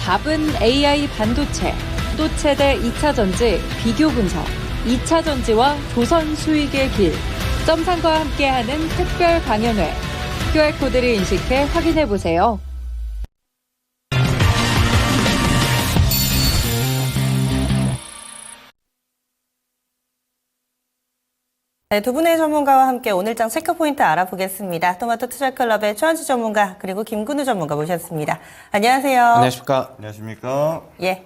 답은 AI 반도체, 또 최대 2차 전지 비교 분석, 2차 전지와 조선 수익의 길, 점상과 함께하는 특별 강연회. QR코드를 인식해 확인해보세요. 네, 두 분의 전문가와 함께 오늘장 체크포인트 알아보겠습니다. 토마토 투자클럽의 최원지 전문가 그리고 김근우 전문가 모셨습니다. 안녕하세요. 안녕하십니까. 안녕하십니까. 예,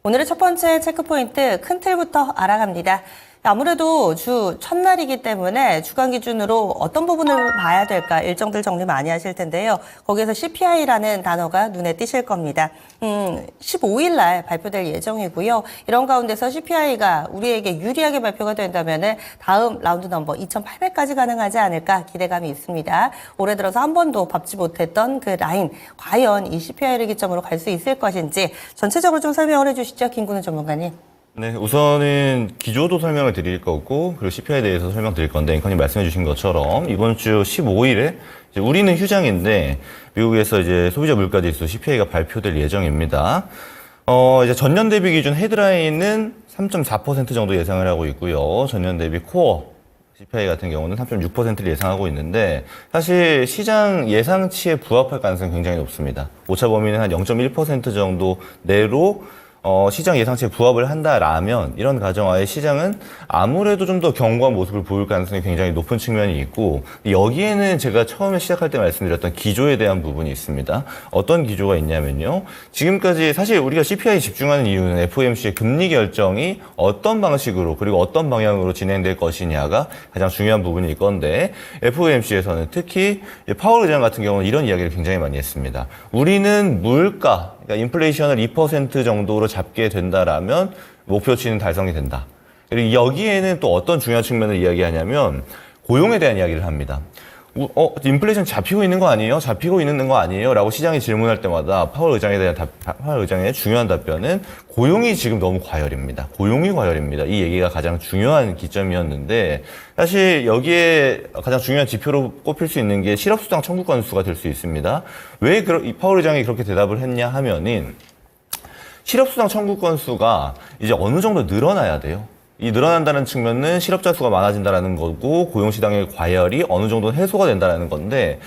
오늘의 첫 번째 체크포인트 큰 틀부터 알아갑니다. 아무래도 주 첫날이기 때문에 주간 기준으로 어떤 부분을 봐야 될까 일정들 정리 많이 하실 텐데요. 거기에서 CPI라는 단어가 눈에 띄실 겁니다. 15일 날 발표될 예정이고요. 이런 가운데서 CPI가 우리에게 유리하게 발표가 된다면 다음 라운드 넘버 2,800까지 가능하지 않을까 기대감이 있습니다. 올해 들어서 한 번도 밟지 못했던 그 라인, 과연 이 CPI를 기점으로 갈 수 있을 것인지 전체적으로 좀 설명을 해주시죠. 김근우 전문가님. 네, 우선은 기조도 설명을 드릴 거고, 그리고 CPI에 대해서 설명드릴 건데, 앵커님 말씀해 주신 것처럼, 이번 주 15일에, 우리는 휴장인데, 미국에서 이제 소비자 물가 지수 CPI가 발표될 예정입니다. 이제 전년 대비 기준 헤드라인은 3.4% 정도 예상을 하고 있고요. 전년 대비 코어 CPI 같은 경우는 3.6%를 예상하고 있는데, 사실 시장 예상치에 부합할 가능성이 굉장히 높습니다. 오차 범위는 한 0.1% 정도 내로 시장 예상치에 부합을 한다라면 이런 가정하에 시장은 아무래도 좀 더 견고한 모습을 보일 가능성이 굉장히 높은 측면이 있고, 여기에는 제가 처음에 시작할 때 말씀드렸던 기조에 대한 부분이 있습니다. 어떤 기조가 있냐면요. 지금까지 사실 우리가 CPI에 집중하는 이유는 FOMC의 금리 결정이 어떤 방식으로 그리고 어떤 방향으로 진행될 것이냐가 가장 중요한 부분일 건데, FOMC에서는 특히 파월 의장 같은 경우는 이런 이야기를 굉장히 많이 했습니다. 우리는 물가, 그러니까 인플레이션을 2% 정도로 잡게 된다라면 목표치는 달성이 된다. 그리고 여기에는 또 어떤 중요한 측면을 이야기하냐면 고용에 대한 이야기를 합니다. 인플레이션 잡히고 있는 거 아니에요? 잡히고 있는 거 아니에요? 라고 시장이 질문할 때마다 파월 의장의 중요한 답변은 고용이 지금 너무 과열입니다. 고용이 과열입니다. 이 얘기가 가장 중요한 기점이었는데, 사실 여기에 가장 중요한 지표로 꼽힐 수 있는 게 실업수당 청구 건수가 될 수 있습니다. 왜 파월 의장이 그렇게 대답을 했냐 하면은, 실업수당 청구 건수가 이제 어느 정도 늘어나야 돼요. 이 늘어난다는 측면은 실업자 수가 많아진다는 거고, 고용시장의 과열이 어느 정도 해소가 된다는 건데,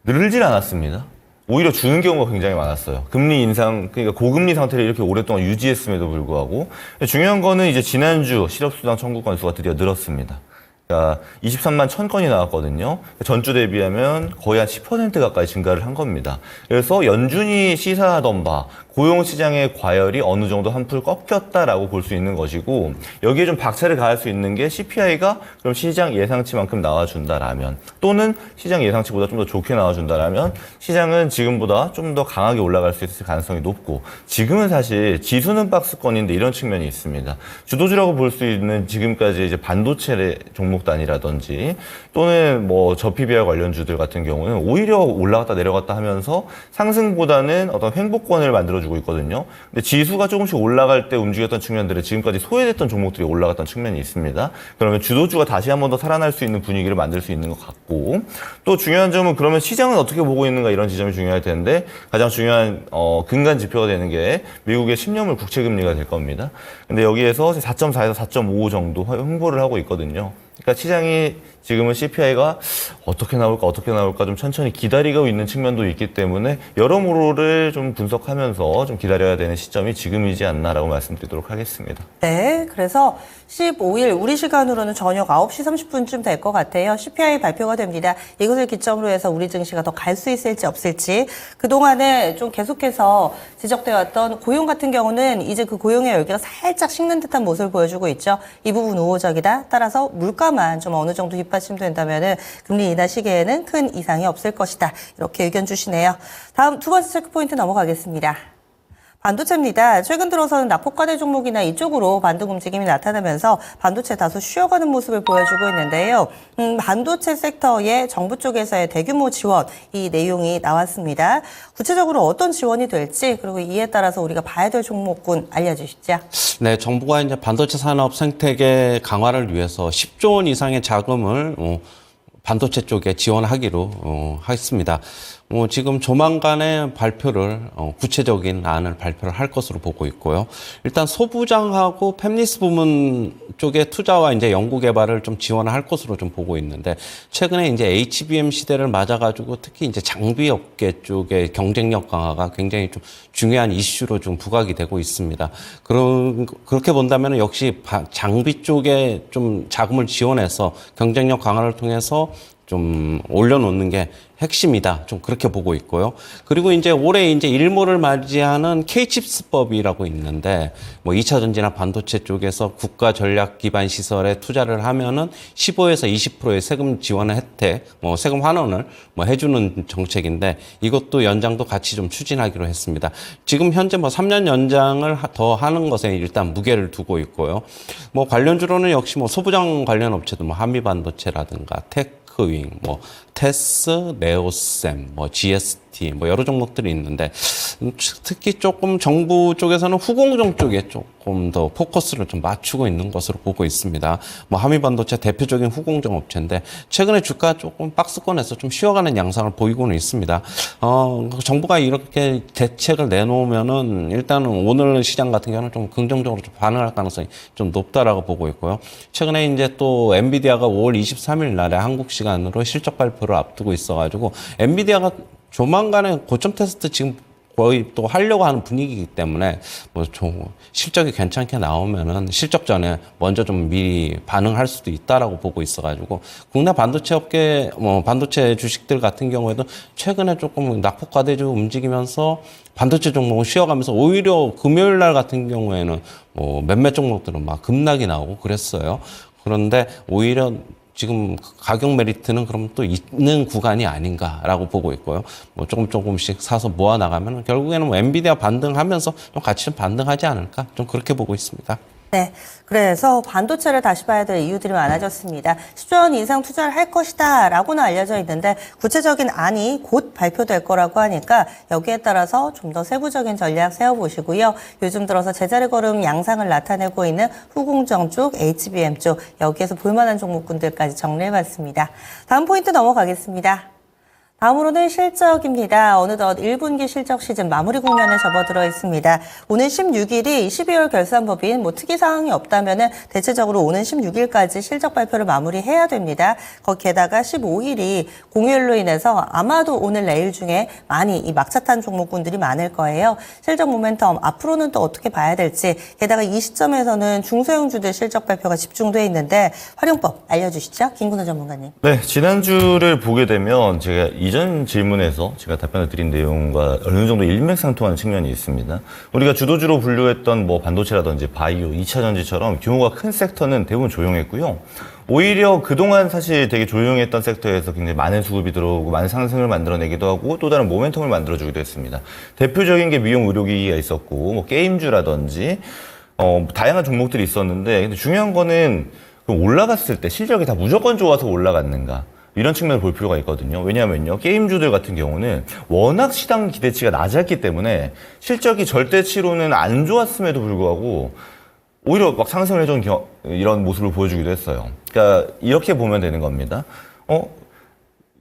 늘질 않았습니다. 오히려 주는 경우가 굉장히 많았어요. 금리 인상, 그러니까 고금리 상태를 이렇게 오랫동안 유지했음에도 불구하고. 중요한 거는 이제 지난주 실업수당 청구 건수가 드디어 늘었습니다. 그러니까 23만 1,000건이 나왔거든요. 전주 대비하면 거의 한 10% 가까이 증가를 한 겁니다. 그래서 연준이 시사하던 바 고용시장의 과열이 어느 정도 한풀 꺾였다라고 볼 수 있는 것이고, 여기에 좀 박차를 가할 수 있는 게 CPI가 그럼 시장 예상치만큼 나와준다라면, 또는 시장 예상치보다 좀 더 좋게 나와준다라면 시장은 지금보다 좀 더 강하게 올라갈 수 있을 가능성이 높고, 지금은 사실 지수는 박스권인데 이런 측면이 있습니다. 주도주라고 볼 수 있는 지금까지 이제 반도체 종목단이라든지 또는 뭐 저PBR 관련주들 같은 경우는 오히려 올라갔다 내려갔다 하면서 상승보다는 어떤 횡보권을 만들어주고 있거든요. 근데 지수가 조금씩 올라갈 때 움직였던 측면들은 지금까지 소외됐던 종목들이 올라갔던 측면이 있습니다. 그러면 주도주가 다시 한 번 더 살아날 수 있는 분위기를 만들 수 있는 것 같고, 또 중요한 점은 그러면 시장은 어떻게 보고 있는가, 이런 지점이 중요할 텐데, 가장 중요한 근간 지표가 되는 게 미국의 10년물 국채금리가 될 겁니다. 근데 여기에서 4.4에서 4.5 정도 횡보를 하고 있거든요. 그러니까 시장이 지금은 CPI가 어떻게 나올까 좀 천천히 기다리고 있는 측면도 있기 때문에 여러모로를 좀 분석하면서 좀 기다려야 되는 시점이 지금이지 않나라고 말씀드리도록 하겠습니다. 네, 그래서 15일 우리 시간으로는 저녁 9시 30분쯤 될 것 같아요. CPI 발표가 됩니다. 이것을 기점으로 해서 우리 증시가 더 갈 수 있을지 없을지, 그동안에 좀 계속해서 지적되어 왔던 고용 같은 경우는 이제 그 고용의 열기가 살짝 식는 듯한 모습을 보여주고 있죠. 이 부분 우호적이다. 따라서 물가만 좀 어느 정도 뒷받침된다면은 금리 인하 시기에는 큰 이상이 없을 것이다. 이렇게 의견 주시네요. 다음 두 번째 체크포인트 넘어가겠습니다. 반도체입니다. 최근 들어서는 낙폭과대 종목이나 이쪽으로 반등 움직임이 나타나면서 반도체 다소 쉬어가는 모습을 보여주고 있는데요. 반도체 섹터의 정부 쪽에서의 대규모 지원, 이 내용이 나왔습니다. 구체적으로 어떤 지원이 될지, 그리고 이에 따라서 우리가 봐야 될 종목군 알려주시죠. 네, 정부가 이제 반도체 산업 생태계 강화를 위해서 10조 원 이상의 자금을 반도체 쪽에 지원하기로 했습니다. 지금 조만간에 발표를 구체적인 안을 발표를 할 것으로 보고 있고요. 일단 소부장하고 팹리스 부문 쪽의 투자와 이제 연구 개발을 좀 지원을 할 것으로 좀 보고 있는데 최근에 이제 HBM 시대를 맞아가지고 특히 이제 장비 업계 쪽의 경쟁력 강화가 굉장히 좀 중요한 이슈로 좀 부각이 되고 있습니다. 그렇게 본다면 역시 장비 쪽에 좀 자금을 지원해서 경쟁력 강화를 통해서 좀 올려놓는 게 핵심이다. 좀 그렇게 보고 있고요. 그리고 이제 올해 이제 일몰을 맞이하는 K칩스법이라고 있는데, 뭐 2차 전지나 반도체 쪽에서 국가 전략 기반 시설에 투자를 하면은 15에서 20%의 세금 지원 혜택, 뭐 세금 환원을 뭐 해주는 정책인데, 이것도 연장도 같이 좀 추진하기로 했습니다. 지금 현재 뭐 3년 연장을 더 하는 것에 일단 무게를 두고 있고요. 뭐 관련주로는 역시 뭐 소부장 관련 업체도 뭐 한미반도체라든가 테크윙, 뭐 테스, 네오셈, 뭐 GST, 뭐 여러 종목들이 있는데 특히 조금 정부 쪽에서는 후공정 쪽에 조금 더 포커스를 좀 맞추고 있는 것으로 보고 있습니다. 뭐 한미반도체 대표적인 후공정 업체인데 최근에 주가 조금 박스권에서 좀 쉬어가는 양상을 보이고는 있습니다. 정부가 이렇게 대책을 내놓으면은 일단은 오늘 시장 같은 경우는 좀 긍정적으로 좀 반응할 가능성이 좀 높다라고 보고 있고요. 최근에 이제 또 엔비디아가 5월 23일 날에 한국 시간으로 실적 발표를 앞두고 있어가지고 엔비디아가 조만간에 고점 테스트 지금 거의 또 하려고 하는 분위기이기 때문에 뭐 좀 실적이 괜찮게 나오면은 실적 전에 먼저 좀 미리 반응할 수도 있다라고 보고 있어가지고 국내 반도체 업계 뭐 반도체 주식들 같은 경우에도 최근에 조금 낙폭과대주 움직이면서 반도체 종목은 쉬어가면서 오히려 금요일 날 같은 경우에는 뭐 몇몇 종목들은 막 급락이 나오고 그랬어요. 그런데 오히려 지금 가격 메리트는 그럼 또 있는 구간이 아닌가라고 보고 있고요. 뭐 조금씩 사서 모아 나가면 결국에는 뭐 엔비디아 반등하면서 좀 같이 좀 반등하지 않을까? 좀 그렇게 보고 있습니다. 네. 그래서 반도체를 다시 봐야 될 이유들이 많아졌습니다. 10조 원 이상 투자를 할 것이다 라고는 알려져 있는데 구체적인 안이 곧 발표될 거라고 하니까 여기에 따라서 좀 더 세부적인 전략 세워보시고요. 요즘 들어서 제자리 걸음 양상을 나타내고 있는 후공정 쪽, HBM 쪽 여기에서 볼만한 종목군들까지 정리해봤습니다. 다음 포인트 넘어가겠습니다. 다음으로는 실적입니다. 어느덧 1분기 실적 시즌 마무리 국면에 접어들어 있습니다. 오는 16일이 12월 결산법인 특이 사항이 없다면은 대체적으로 오는 16일까지 실적 발표를 마무리해야 됩니다. 거기에다가 15일이 공휴일로 인해서 아마도 오늘 내일 중에 많이 이 막차탄 종목군들이 많을 거예요. 실적 모멘텀 앞으로는 또 어떻게 봐야 될지, 게다가 이 시점에서는 중소형주들 실적 발표가 집중돼 있는데 활용법 알려주시죠, 김근호 전문가님. 네, 지난주를 보게 되면 제가 이전 질문에서 제가 답변을 드린 내용과 어느 정도 일맥상통하는 측면이 있습니다. 우리가 주도주로 분류했던 뭐 반도체라든지 바이오, 2차 전지처럼 규모가 큰 섹터는 대부분 조용했고요. 오히려 그동안 사실 되게 조용했던 섹터에서 굉장히 많은 수급이 들어오고 많은 상승을 만들어내기도 하고 또 다른 모멘텀을 만들어주기도 했습니다. 대표적인 게 미용 의료기기가 있었고 뭐 게임주라든지 다양한 종목들이 있었는데, 근데 중요한 거는 올라갔을 때 실적이 다 무조건 좋아서 올라갔는가, 이런 측면을 볼 필요가 있거든요. 왜냐하면요, 게임주들 같은 경우는 워낙 시장 기대치가 낮았기 때문에 실적이 절대치로는 안 좋았음에도 불구하고 오히려 막 상승을 해준 이런 모습을 보여주기도 했어요. 그러니까 이렇게 보면 되는 겁니다.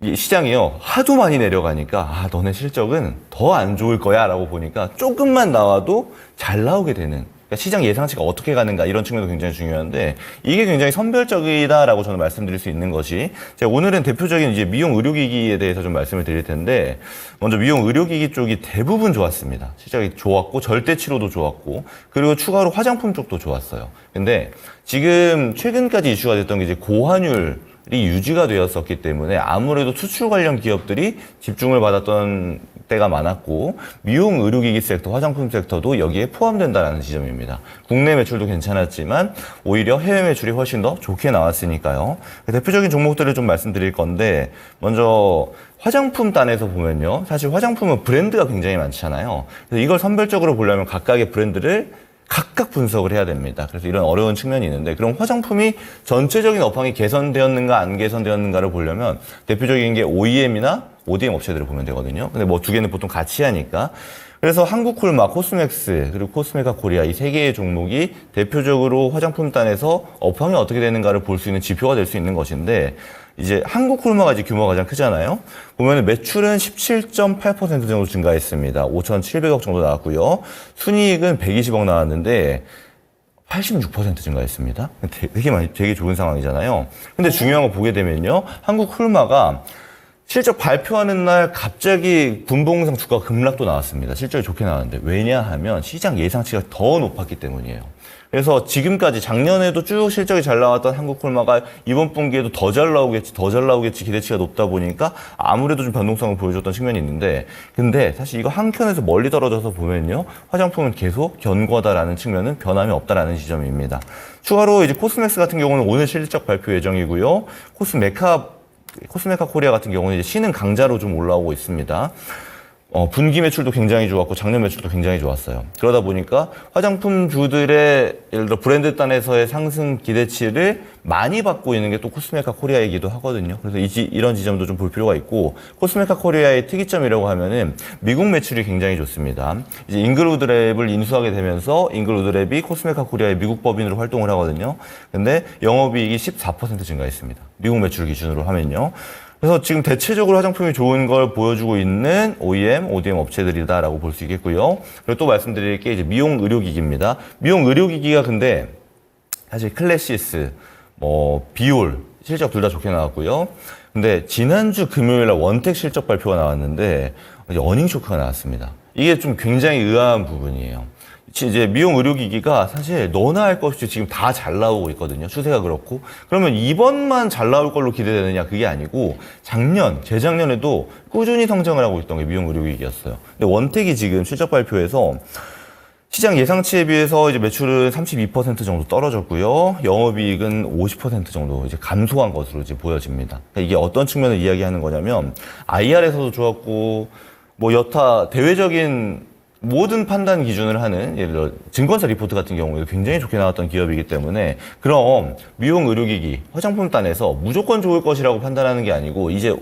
이 시장이요, 하도 많이 내려가니까 너네 실적은 더 안 좋을 거야 라고 보니까 조금만 나와도 잘 나오게 되는, 그러니까 시장 예상치가 어떻게 가는가, 이런 측면도 굉장히 중요한데 이게 굉장히 선별적이다라고 저는 말씀드릴 수 있는 것이, 제가 오늘은 대표적인 이제 미용 의료기기에 대해서 좀 말씀을 드릴 텐데, 먼저 미용 의료기기 쪽이 대부분 좋았습니다. 실적이 좋았고 절대치로도 좋았고, 그리고 추가로 화장품 쪽도 좋았어요. 근데 지금 최근까지 이슈가 됐던 게 이제 고환율 유지가 되었었기 때문에 아무래도 수출 관련 기업들이 집중을 받았던 때가 많았고, 미용 의료기기 섹터, 화장품 섹터도 여기에 포함된다는 지점입니다. 국내 매출도 괜찮았지만 오히려 해외 매출이 훨씬 더 좋게 나왔으니까요. 대표적인 종목들을 좀 말씀드릴 건데, 먼저 화장품 단에서 보면요, 사실 화장품은 브랜드가 굉장히 많잖아요. 그래서 이걸 선별적으로 보려면 각각의 브랜드를 각각 분석을 해야 됩니다. 그래서 이런 어려운 측면이 있는데, 그럼 화장품이 전체적인 업황이 개선되었는가 안 개선되었는가를 보려면 대표적인 게 OEM이나 ODM 업체들을 보면 되거든요. 근데 뭐 두 개는 보통 같이 하니까. 그래서 한국콜마, 코스맥스, 그리고 코스메카 코리아, 이 세 개의 종목이 대표적으로 화장품 단에서 업황이 어떻게 되는가를 볼 수 있는 지표가 될 수 있는 것인데, 이제 한국 콜마가 이제 규모가 가장 크잖아요. 보면은 매출은 17.8% 정도 증가했습니다. 5,700억 정도 나왔고요. 순이익은 120억 나왔는데 86% 증가했습니다. 되게 좋은 상황이잖아요. 근데 중요한 거 보게 되면요. 한국 콜마가 실적 발표하는 날 갑자기 군봉상 주가 급락도 나왔습니다. 실적이 좋게 나왔는데 왜냐하면 시장 예상치가 더 높았기 때문이에요. 그래서 지금까지 작년에도 쭉 실적이 잘 나왔던 한국콜마가 이번 분기에도 더 잘 나오겠지 기대치가 높다 보니까 아무래도 좀 변동성을 보여줬던 측면이 있는데 근데 사실 이거 한켠에서 멀리 떨어져서 보면요. 화장품은 계속 견고하다라는 측면은 변함이 없다라는 지점입니다. 추가로 이제 코스맥스 같은 경우는 오늘 실적 발표 예정이고요. 코스메카 코리아 같은 경우는 이제 신흥 강자로 좀 올라오고 있습니다. 분기 매출도 굉장히 좋았고 작년 매출도 굉장히 좋았어요. 그러다 보니까 화장품주들의 예를 들어 브랜드 단에서의 상승 기대치를 많이 받고 있는 게 또 코스메카 코리아이기도 하거든요. 그래서 이런 지점도 좀 볼 필요가 있고 코스메카 코리아의 특이점이라고 하면은 미국 매출이 굉장히 좋습니다. 이제 잉글우드랩을 인수하게 되면서 잉글우드랩이 코스메카 코리아의 미국 법인으로 활동을 하거든요. 근데 영업이익이 14% 증가했습니다. 미국 매출 기준으로 하면요. 그래서 지금 대체적으로 화장품이 좋은 걸 보여주고 있는 OEM, ODM 업체들이다라고 볼 수 있겠고요. 그리고 또 말씀드릴 게 이제 미용 의료기기입니다. 미용 의료기기가 근데 사실 클래시스, 비올 실적 둘 다 좋게 나왔고요. 근데 지난주 금요일 날 원택 실적 발표가 나왔는데 이제 어닝 쇼크가 나왔습니다. 이게 좀 굉장히 의아한 부분이에요. 이제 미용 의료기기가 사실 너나 할 것 없이 지금 다 잘 나오고 있거든요. 추세가 그렇고. 그러면 이번만 잘 나올 걸로 기대되느냐 그게 아니고 재작년에도 꾸준히 성장을 하고 있던 게 미용 의료기기였어요. 근데 원택이 지금 실적 발표에서 시장 예상치에 비해서 이제 매출은 32% 정도 떨어졌고요. 영업이익은 50% 정도 이제 감소한 것으로 이제 보여집니다. 그러니까 이게 어떤 측면을 이야기하는 거냐면 IR에서도 좋았고 여타 대외적인 모든 판단 기준을 하는 예를 들어 증권사 리포트 같은 경우에도 굉장히 좋게 나왔던 기업이기 때문에 그럼 미용 의료기기 화장품 단에서 무조건 좋을 것이라고 판단하는 게 아니고 이제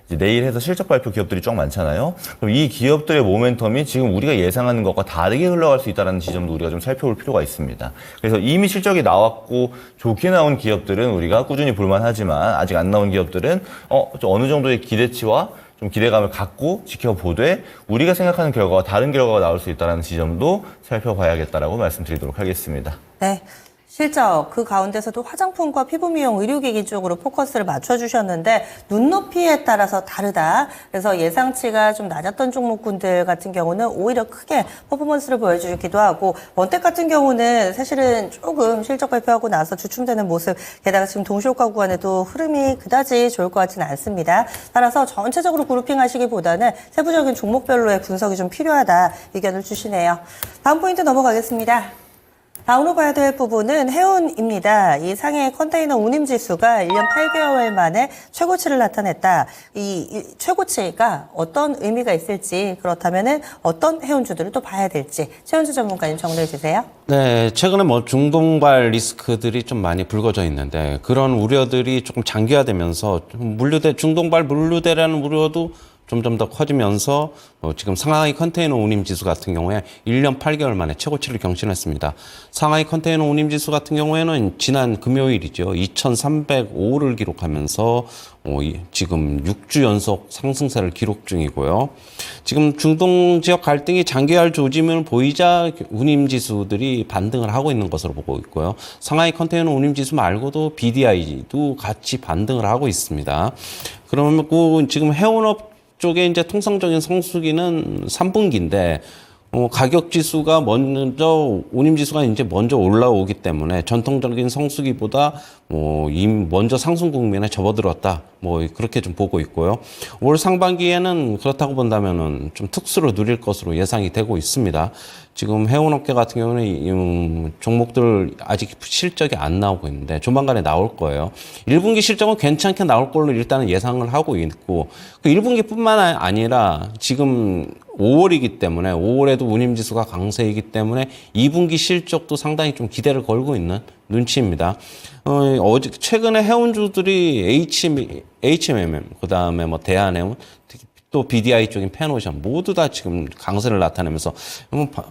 내일 해서 실적 발표 기업들이 쫙 많잖아요. 그럼 이 기업들의 모멘텀이 지금 우리가 예상하는 것과 다르게 흘러갈 수 있다는 지점도 우리가 좀 살펴볼 필요가 있습니다. 그래서 이미 실적이 나왔고 좋게 나온 기업들은 우리가 꾸준히 볼만하지만 아직 안 나온 기업들은 어느 정도의 기대치와 좀 기대감을 갖고 지켜보되 우리가 생각하는 결과와 다른 결과가 나올 수 있다는 지점도 살펴봐야겠다라고 말씀드리도록 하겠습니다. 네. 실적 그 가운데서도 화장품과 피부 미용 의료기기 쪽으로 포커스를 맞춰주셨는데 눈높이에 따라서 다르다. 그래서 예상치가 좀 낮았던 종목군들 같은 경우는 오히려 크게 퍼포먼스를 보여주기도 하고 원택 같은 경우는 사실은 조금 실적 발표하고 나서 주춤되는 모습 게다가 지금 동시효과 구간에도 흐름이 그다지 좋을 것 같지는 않습니다. 따라서 전체적으로 그룹핑하시기보다는 세부적인 종목별로의 분석이 좀 필요하다 의견을 주시네요. 다음 포인트 넘어가겠습니다. 다음으로 봐야 될 부분은 해운입니다. 이 상해 컨테이너 운임지수가 1년 8개월 만에 최고치를 나타냈다. 이 최고치가 어떤 의미가 있을지 그렇다면 어떤 해운주들을 또 봐야 될지 최은주 전문가님 정리해 주세요. 네, 최근에 중동발 리스크들이 좀 많이 불거져 있는데 그런 우려들이 조금 장기화되면서 중동발 물류대라는 우려도 점점 더 커지면서 지금 상하이 컨테이너 운임지수 같은 경우에 1년 8개월 만에 최고치를 경신했습니다. 상하이 컨테이너 운임지수 같은 경우에는 지난 금요일이죠. 2,305를 기록하면서 지금 6주 연속 상승세를 기록 중이고요. 지금 중동 지역 갈등이 장기화할 조짐을 보이자 운임지수들이 반등을 하고 있는 것으로 보고 있고요. 상하이 컨테이너 운임지수 말고도 BDI도 같이 반등을 하고 있습니다. 그러면 지금 해운업 쪽에 이제 통상적인 성수기는 3분기인데 가격 지수가 운임 지수가 이제 먼저 올라오기 때문에 전통적인 성수기보다 먼저 상승 국면에 접어들었다. 그렇게 좀 보고 있고요. 올 상반기에는 그렇다고 본다면은 좀 특수로 누릴 것으로 예상이 되고 있습니다. 지금 해운업계 같은 경우는 종목들 아직 실적이 안 나오고 있는데 조만간에 나올 거예요. 1분기 실적은 괜찮게 나올 걸로 일단은 예상을 하고 있고 그 1분기뿐만 아니라 지금 5월이기 때문에 5월에도 운임지수가 강세이기 때문에 2분기 실적도 상당히 좀 기대를 걸고 있는 눈치입니다. 최근에 해운주들이 HMM, 그다음에 대한해운, 또 BDI 쪽인 펜오션 모두 다 지금 강세를 나타내면서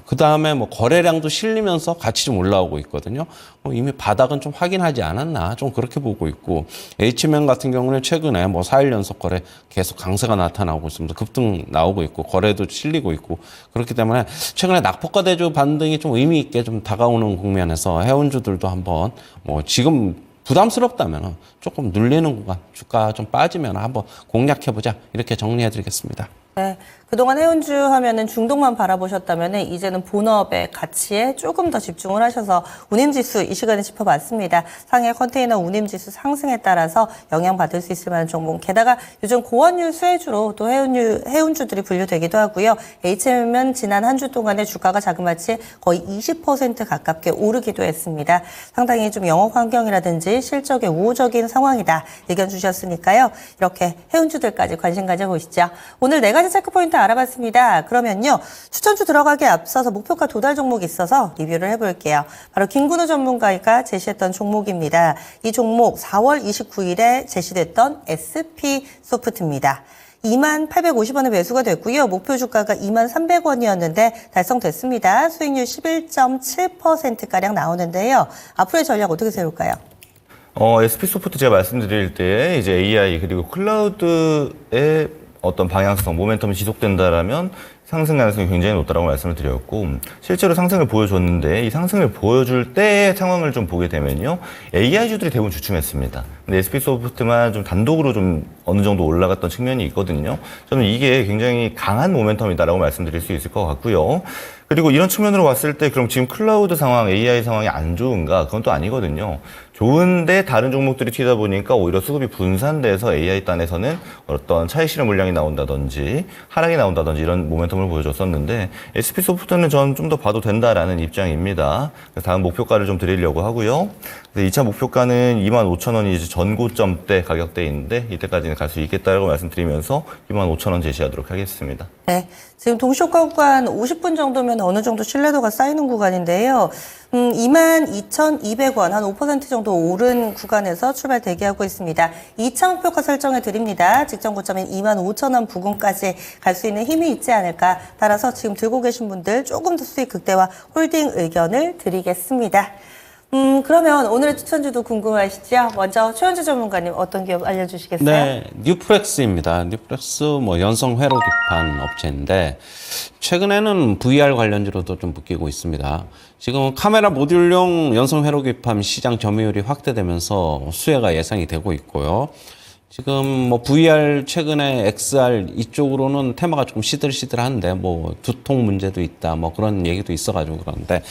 그 다음에 뭐 거래량도 실리면서 같이 좀 올라오고 있거든요. 이미 바닥은 좀 확인하지 않았나 좀 그렇게 보고 있고 H면 같은 경우는 최근에 뭐 4일 연속 거래 계속 강세가 나타나고 있습니다. 급등 나오고 있고 거래도 실리고 있고 그렇기 때문에 최근에 낙폭과 대조 반등이 좀 의미 있게 좀 다가오는 국면에서 해운주들도 한번 뭐 지금 부담스럽다면 조금 눌리는 구간 주가 좀 빠지면 한번 공략해보자 이렇게 정리해드리겠습니다. 네, 그동안 해운주 하면은 중동만 바라보셨다면은 이제는 본업의 가치에 조금 더 집중을 하셔서 운임지수 이 시간에 짚어봤습니다. 상해 컨테이너 운임지수 상승에 따라서 영향받을 수 있을 만한 종목. 게다가 요즘 고환율 수혜주로 또 해운주들이 분류되기도 하고요. HM은 지난 한 주 동안에 주가가 자그마치 거의 20% 가깝게 오르기도 했습니다. 상당히 좀 영업 환경이라든지 실적에 우호적인 상황이다 의견 주셨으니까요. 이렇게 해운주들까지 관심 가져보시죠. 오늘 네 가지 체크포인트 알아봤습니다. 그러면요. 추천주 들어가기에 앞서서 목표가 도달 종목이 있어서 리뷰를 해볼게요. 바로 김근우 전문가가 제시했던 종목입니다. 이 종목 4월 29일에 제시됐던 SP소프트입니다. 2850원에 매수가 됐고요. 목표 주가가 2300원이었는데 달성됐습니다. 수익률 11.7%가량 나오는데요. 앞으로의 전략 어떻게 세울까요? SP소프트 제가 말씀드릴 때 이제 AI 그리고 클라우드의 어떤 방향성, 모멘텀이 지속된다라면 상승 가능성이 굉장히 높다라고 말씀을 드렸고 실제로 상승을 보여줬는데 이 상승을 보여줄 때의 상황을 좀 보게 되면요. AI주들이 대부분 주춤했습니다. 근데 SP소프트만 좀 단독으로 좀 어느 정도 올라갔던 측면이 있거든요. 저는 이게 굉장히 강한 모멘텀이다라고 말씀드릴 수 있을 것 같고요. 그리고 이런 측면으로 봤을 때 그럼 지금 클라우드 상황, AI 상황이 안 좋은가? 그건 또 아니거든요. 좋은데 다른 종목들이 튀다 보니까 오히려 수급이 분산돼서 AI 단에서는 어떤 차익 실현 물량이 나온다든지 하락이 나온다든지 이런 모멘텀을 보여줬었는데 SP소프트는 저는 좀 더 봐도 된다라는 입장입니다. 그래서 다음 목표가를 좀 드리려고 하고요. 2차 목표가는 25,000원이 이제 전고점대 가격대인데 이때까지는 갈 수 있겠다고 말씀드리면서 25,000원 제시하도록 하겠습니다. 네, 지금 동시효과 구간 50분 정도면 어느 정도 신뢰도가 쌓이는 구간인데요. 22,200원, 한 5% 정도 오른 구간에서 출발 대기하고 있습니다. 2차 목표가 설정해 드립니다. 직전 고점인 25,000원 부근까지 갈 수 있는 힘이 있지 않을까. 따라서 지금 들고 계신 분들 조금 더 수익 극대화 홀딩 의견을 드리겠습니다. 그러면 오늘의 추천주도 궁금하시죠? 먼저 최현주 전문가님 어떤 기업 알려주시겠어요? 네, 뉴프렉스입니다. 뉴프렉스 뭐 연성 회로 기판 업체인데 최근에는 VR 관련주로도 좀 묶이고 있습니다. 지금 카메라 모듈용 연성 회로 기판 시장 점유율이 확대되면서 수혜가 예상이 되고 있고요. 지금 뭐 VR 최근에 XR 이쪽으로는 테마가 조금 시들시들한데 뭐 두통 문제도 있다 뭐 그런 얘기도 있어가지고 그런데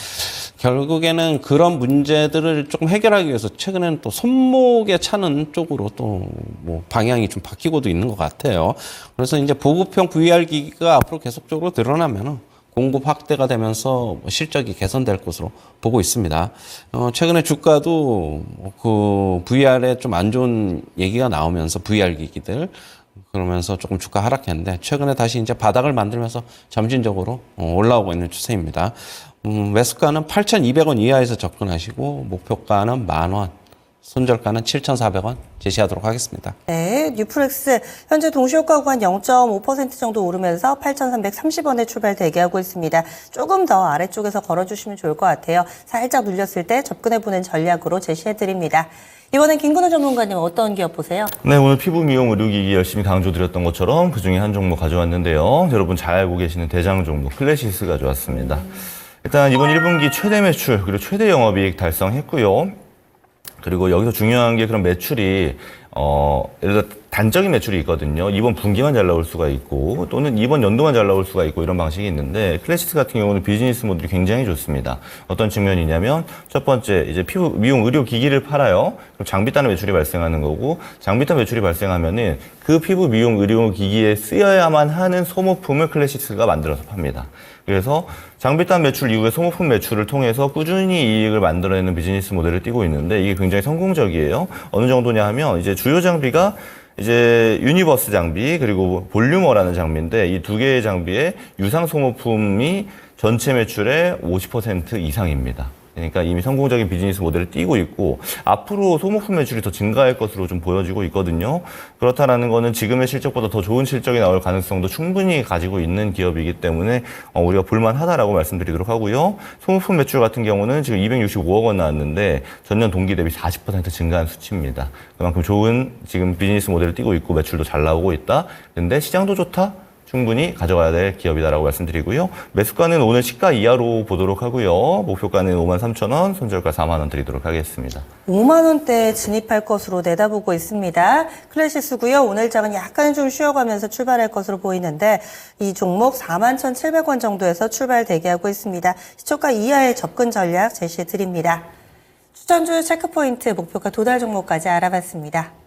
결국에는 그런 문제들을 조금 해결하기 위해서 최근에는 또 손목에 차는 쪽으로 또 뭐 방향이 좀 바뀌고도 있는 것 같아요. 그래서 이제 보급형 VR 기기가 앞으로 계속적으로 늘어나면은 공급 확대가 되면서 실적이 개선될 것으로 보고 있습니다. 최근에 주가도 그 VR에 좀 안 좋은 얘기가 나오면서 VR 기기들 그러면서 조금 주가 하락했는데 최근에 다시 이제 바닥을 만들면서 점진적으로 올라오고 있는 추세입니다. 매수가는 8,200원 이하에서 접근하시고 목표가는 10,000원. 손절가는 7,400원 제시하도록 하겠습니다. 네, 뉴프렉스 현재 동시효과 구간 0.5% 정도 오르면서 8,330원에 출발 대기하고 있습니다. 조금 더 아래쪽에서 걸어주시면 좋을 것 같아요. 살짝 눌렸을 때 접근해보는 전략으로 제시해드립니다. 이번엔 김근우 전문가님 어떤 기업 보세요? 네, 오늘 피부 미용 의료기기 열심히 강조드렸던 것처럼 그중에 한 종목 가져왔는데요. 여러분 잘 알고 계시는 대장 종목 클래시스 가져왔습니다. 일단 이번 1분기 최대 매출 그리고 최대 영업이익 달성했고요. 그리고 여기서 중요한 게 그런 매출이 예를 들어 단적인 매출이 있거든요. 이번 분기만 잘 나올 수가 있고 또는 이번 연도만 잘 나올 수가 있고 이런 방식이 있는데 클래시스 같은 경우는 비즈니스 모델이 굉장히 좋습니다. 어떤 측면이냐면 첫 번째 이제 피부 미용 의료 기기를 팔아요. 그럼 장비단 매출이 발생하는 거고 장비단 매출이 발생하면은 그 피부 미용 의료 기기에 쓰여야만 하는 소모품을 클래시스가 만들어서 팝니다. 그래서 장비단 매출 이후에 소모품 매출을 통해서 꾸준히 이익을 만들어내는 비즈니스 모델을 띄고 있는데 이게 굉장히 성공적이에요. 어느 정도냐 하면 이제 주요 장비가 이제 유니버스 장비 그리고 볼륨어라는 장비인데 이 두 개의 장비의 유상 소모품이 전체 매출의 50% 이상입니다. 그러니까 이미 성공적인 비즈니스 모델을 띄고 있고 앞으로 소모품 매출이 더 증가할 것으로 좀 보여지고 있거든요. 그렇다라는 거는 지금의 실적보다 더 좋은 실적이 나올 가능성도 충분히 가지고 있는 기업이기 때문에 우리가 볼만하다라고 말씀드리도록 하고요. 소모품 매출 같은 경우는 지금 265억 원 나왔는데 전년 동기 대비 40% 증가한 수치입니다. 그만큼 좋은 지금 비즈니스 모델을 띄고 있고 매출도 잘 나오고 있다. 근데 시장도 좋다. 충분히 가져가야 될 기업이다라고 말씀드리고요. 매수가는 오늘 시가 이하로 보도록 하고요. 목표가는 53,000원, 손절가 4만 원 드리도록 하겠습니다. 5만 원대에 진입할 것으로 내다보고 있습니다. 클래시스고요. 오늘 장은 약간 좀 쉬어가면서 출발할 것으로 보이는데 이 종목 41,700원 정도에서 출발 대기하고 있습니다. 시초가 이하의 접근 전략 제시해 드립니다. 추천주 체크포인트 목표가 도달 종목까지 알아봤습니다.